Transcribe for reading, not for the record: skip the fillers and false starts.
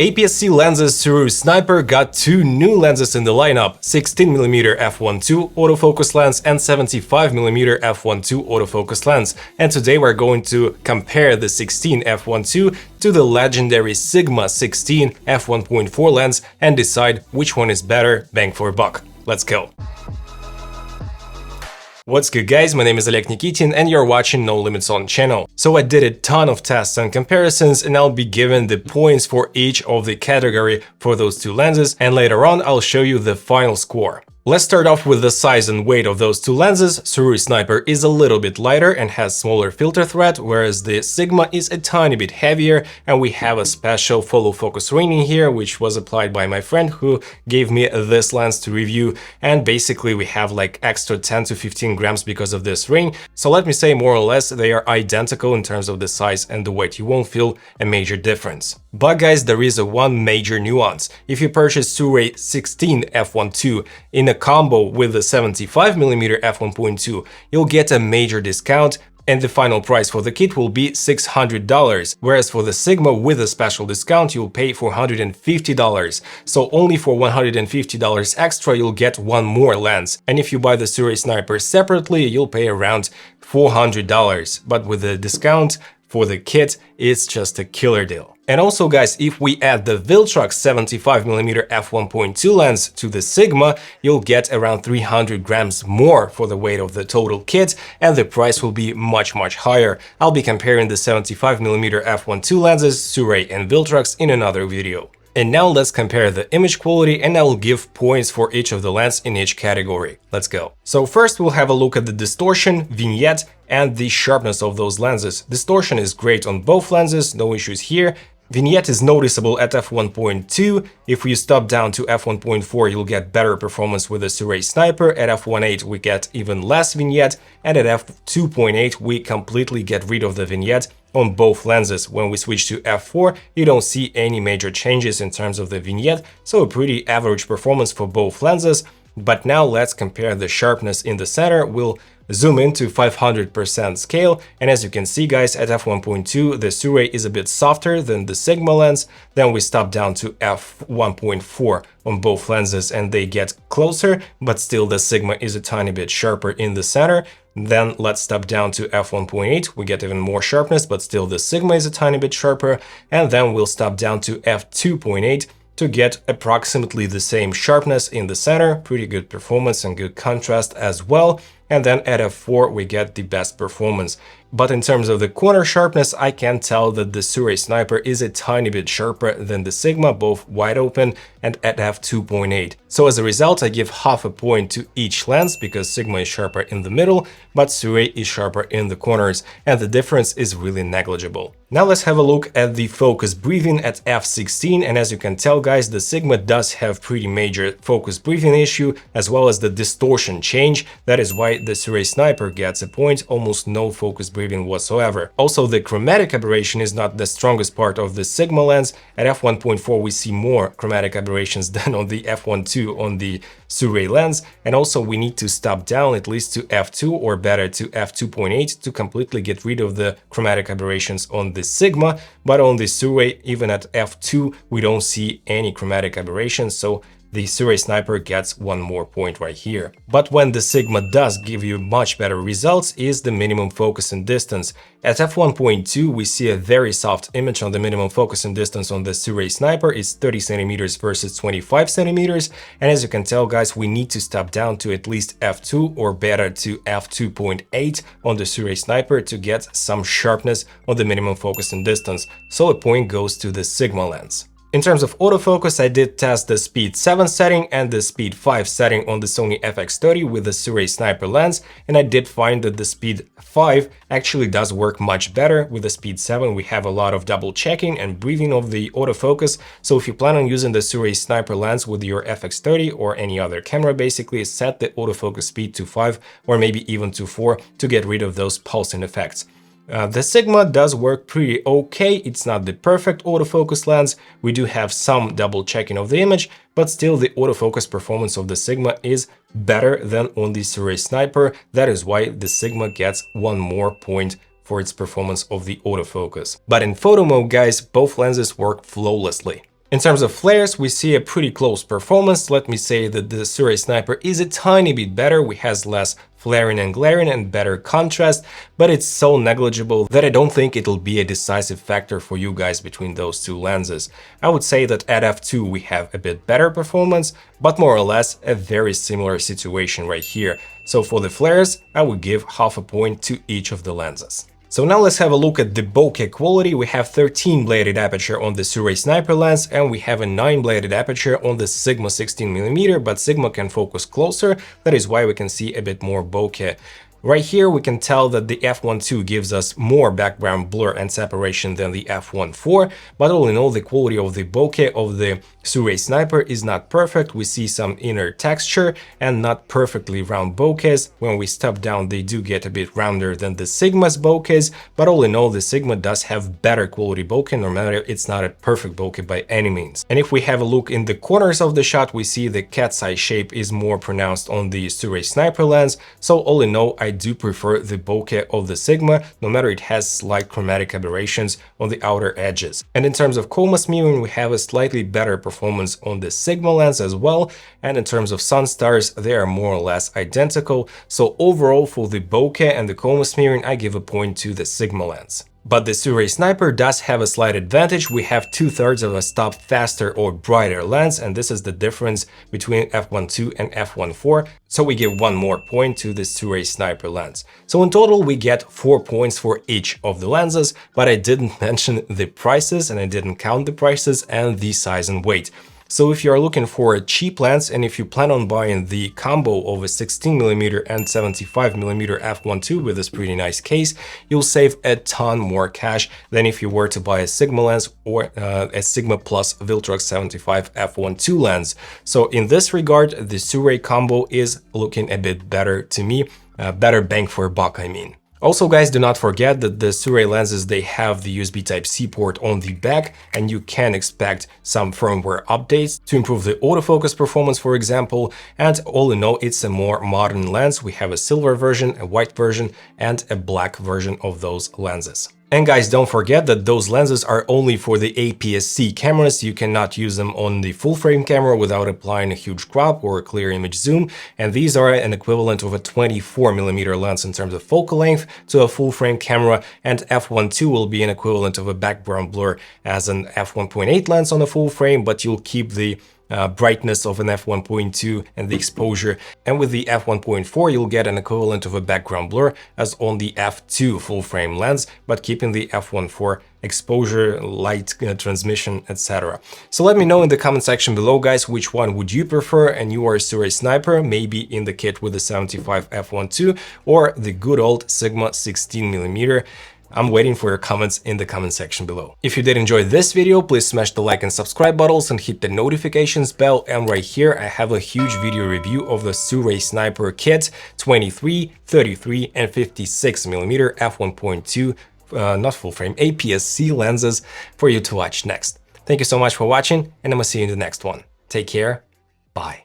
APS-C lenses Sirui Sniper got two new lenses in the lineup, 16mm f1.2 autofocus lens and 75mm f1.2 autofocus lens. And today we're going to compare the 16 f1.2 to the legendary Sigma 16 f1.4 lens and decide which one is better bang for buck. Let's go! What's good guys, my name is Oleg Nikitin and you're watching No Limits On channel. So I did a ton of tests and comparisons and I'll be given the points for each of the category for those two lenses, and later on I'll show you the final score. Let's start off with the size and weight of those two lenses. Sirui Sniper is a little bit lighter and has smaller filter thread, whereas the Sigma is a tiny bit heavier, and we have a special follow focus ring in here, which was applied by my friend who gave me this lens to review, and basically we have like extra 10 to 15 grams because of this ring. So let me say more or less they are identical in terms of the size and the weight. You won't feel a major difference. But guys, there is one major nuance. If you purchase Sirui 16 f1.2 in a combo with the 75mm f1.2, you'll get a major discount and the final price for the kit will be $600, whereas for the Sigma with a special discount you'll pay $450. So only for $150 extra you'll get one more lens, and if you buy the Sirui Sniper separately you'll pay around $400, but with the discount for the kit it's just a killer deal. And also guys, if we add the Viltrox 75mm f1.2 lens to the Sigma, you'll get around 300 grams more for the weight of the total kit, and the price will be much higher. I'll be comparing the 75mm f1.2 lenses, Sirui and Viltrox, in another video. And now let's compare the image quality and I will give points for each of the lenses in each category. Let's go. So first we'll have a look at the distortion, vignette and the sharpness of those lenses. Distortion is great on both lenses, no issues here. Vignette is noticeable at f1.2. If we stop down to f1.4, you'll get better performance with the Sirui Sniper. At f1.8 we get even less vignette, and at f2.8 we completely get rid of the vignette on both lenses. When we switch to f4, you don't see any major changes in terms of the vignette, so a pretty average performance for both lenses. But now let's compare the sharpness in the center. We'll zoom into 500% scale, and as you can see guys, at f1.2 the Sirui is a bit softer than the Sigma lens. Then we stop down to f1.4 on both lenses and they get closer, but still the Sigma is a tiny bit sharper in the center. Then let's stop down to f1.8, we get even more sharpness, but still the Sigma is a tiny bit sharper. And then we'll stop down to f2.8 to get approximately the same sharpness in the center. Pretty good performance and good contrast as well. And then at f4 we get the best performance. But in terms of the corner sharpness, I can tell that the Sirui Sniper is a tiny bit sharper than the Sigma, both wide open and at f2.8. So as a result, I give half a point to each lens because Sigma is sharper in the middle, but Sirui is sharper in the corners, and the difference is really negligible. Now let's have a look at the focus breathing at f16, and as you can tell guys, the Sigma does have pretty major focus breathing issue as well as the distortion change. That is why the Sirui Sniper gets a point, almost no focus breathing whatsoever. Also, the chromatic aberration is not the strongest part of the Sigma lens. At f1.4 we see more chromatic aberrations than on the f1.2 on the Sirui lens, and also we need to stop down at least to f2 or better to f2.8 to completely get rid of the chromatic aberrations on the Sigma, but on the Sirui even at f2 we don't see any chromatic aberrations, so the Sirui Sniper gets one more point right here. But when the Sigma does give you much better results is the minimum focus and distance. At f1.2 we see a very soft image on the minimum focus and distance on the Sirui Sniper. It's 30 centimeters versus 25 centimeters, and as you can tell guys, we need to stop down to at least f2 or better to f2.8 on the Sirui Sniper to get some sharpness on the minimum focus and distance, so a point goes to the Sigma lens. In terms of autofocus, I did test the speed 7 setting and the speed 5 setting on the Sony FX30 with the Sirui Sniper lens, and I did find that the speed 5 actually does work much better. With the speed 7 we have a lot of double checking and breathing of the autofocus, so if you plan on using the Sirui Sniper lens with your FX30 or any other camera, basically set the autofocus speed to 5 or maybe even to 4 to get rid of those pulsing effects. The Sigma does work pretty okay. It's not the perfect autofocus lens. We do have some double checking of the image, but still the autofocus performance of the Sigma is better than on the Sirui Sniper. That is why the Sigma gets one more point for its performance of the autofocus. But in photo mode, guys, both lenses work flawlessly. In terms of flares, we see a pretty close performance. Let me say that the Sirui Sniper is a tiny bit better, we has less flaring and glaring and better contrast, but it's so negligible that I don't think it'll be a decisive factor for you guys between those two lenses. I would say that at f2 we have a bit better performance, but more or less a very similar situation right here. So for the flares, I would give half a point to each of the lenses. So now let's have a look at the bokeh quality. We have 13 bladed aperture on the Sirui Sniper lens and we have a 9 bladed aperture on the Sigma 16mm, but Sigma can focus closer, that is why we can see a bit more bokeh. Right here we can tell that the f1.2 gives us more background blur and separation than the f1.4, but all in all the quality of the bokeh of the Sirui Sniper is not perfect. We see some inner texture and not perfectly round bokehs. When we step down they do get a bit rounder than the Sigma's bokehs, but all in all the Sigma does have better quality bokeh, no matter it's not a perfect bokeh by any means. And if we have a look in the corners of the shot, we see the cat's eye shape is more pronounced on the Sirui Sniper lens, so all in all I do prefer the bokeh of the Sigma, no matter it has slight chromatic aberrations on the outer edges. And in terms of coma smearing, we have a slightly better performance on the Sigma lens as well, and in terms of sun stars, they are more or less identical. So overall for the bokeh and the coma smearing, I give a point to the Sigma lens. But the Sirui Sniper does have a slight advantage. We have 2/3 of a stop faster or brighter lens, and this is the difference between f1.2 and f1.4, so we give one more point to the Sirui Sniper lens. So in total we get 4 points for each of the lenses, but I didn't mention the prices and I didn't count the prices and the size and weight. So if you are looking for a cheap lens and if you plan on buying the combo of a 16mm and 75mm f1.2 with this pretty nice case, you'll save a ton more cash than if you were to buy a Sigma lens or a Sigma Plus Viltrox 75 f1.2 lens. So in this regard, the Sirui combo is looking a bit better to me, better bang for a buck, I mean. Also guys, do not forget that the Sirui lenses, they have the USB Type-C port on the back, and you can expect some firmware updates to improve the autofocus performance, for example, and all in all it's a more modern lens. We have a silver version, a white version and a black version of those lenses. And guys, don't forget that those lenses are only for the APS-C cameras. You cannot use them on the full frame camera without applying a huge crop or a clear image zoom. And these are an equivalent of a 24mm lens in terms of focal length to a full frame camera, and f1.2 will be an equivalent of a background blur as an f1.8 lens on a full frame, but you'll keep the brightness of an f1.2 and the exposure, and with the f1.4 you'll get an equivalent of a background blur as on the f2 full frame lens, but keeping the f1.4 exposure, light transmission, etc. So let me know in the comment section below guys, which one would you prefer, and you are a Sirui Sniper, maybe in the kit with the 75 f1.2 or the good old Sigma 16mm. I'm waiting for your comments in the comment section below. If you did enjoy this video, please smash the like and subscribe buttons and hit the notifications bell. And right here I have a huge video review of the Sirui Sniper kit 23, 33 and 56mm f1.2 not full frame APS-C lenses for you to watch next. Thank you so much for watching, and I'm gonna see you in the next one. Take care. Bye.